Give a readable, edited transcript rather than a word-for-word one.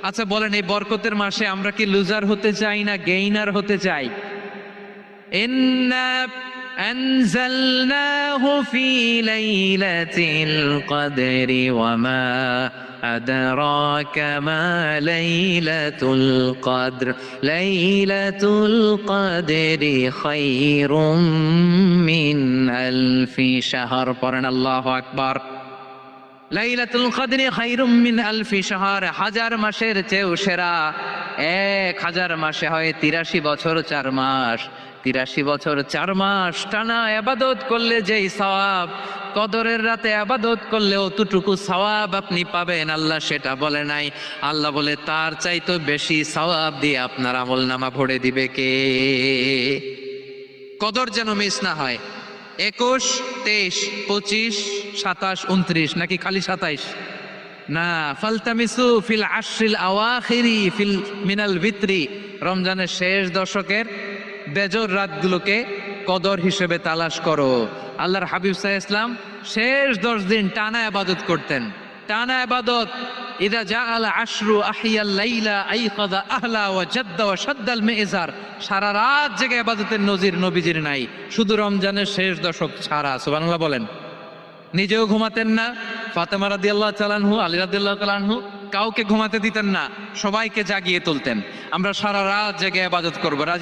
আচ্ছা বলেন, এই বরকতের মাসে আমরা কি লুজার হতে চাই না গেইনার হতে চাই? ইন্না আনজালনাহু ফি লাইলাতিল কদরি ওয়া মা আদরাকা মা লাইলাতুল কদর লাইলাতুল কদরি খায়রুম মিন আলফি শাহর। পড়েন আল্লাহু আকবার। লাইলাতুল কদরি খায়রুম মিন আলফি শাহর, হাজার মাসের চেয়েও সেরা। 1000 মাসে হয় 83 বছর 4 মাস। 83 বছর 4 মাস টানা ইবাদত করলে যেই সওয়াব, কদরের রাতে ইবাদত করলে অতটুকু সওয়াব আপনি পাবেন, আল্লাহ সেটা বলে নাই। আল্লাহ বলে তার চাইতে বেশি সওয়াব দিয়ে আপনার আমলনামা ভরে দিবে কে? কদর যেন মিস না হয়। 21, 23, 25, 27, 29 নাকি খালি 27? না, ফালতামিসু ফিল আশরিল আওয়াখিরি ফিল মিনাল ভিতরি, রমজানের শেষ দশকের বেজর রাতগুলোকে কদর হিসেবে তালাশ করো। আল্লাহর হাবিব সাল্লাল্লাহু আলাইহি ওয়াসাল্লাম শেষ 10 দিন টানা ইবাদত করতেন, টানা ইবাদত। ইদা জাআল আশরু আহিয়াল লাইলা আইকাযা আহলা ওয়া জাদ্দা ওয়া শাদ্দাল মিজার, সারা রাত জেগে ইবাদতের নজির নবীজির নাই, শুধু রমজানের শেষ দশক ছাড়া। সুবহানাল্লাহ বলেন। নিজেও ঘুমাতেন না, ফাতেমা রাদিয়াল্লাহু তাআলা আনহু, আলী রাদিয়াল্লাহু তাআলা আনহু কাউকে ঘুমাতে দিতেন না, সবাইকে জাগিয়ে তুলতেন। আমরা সারা রাত জেগে ইবাদত করব। রাজি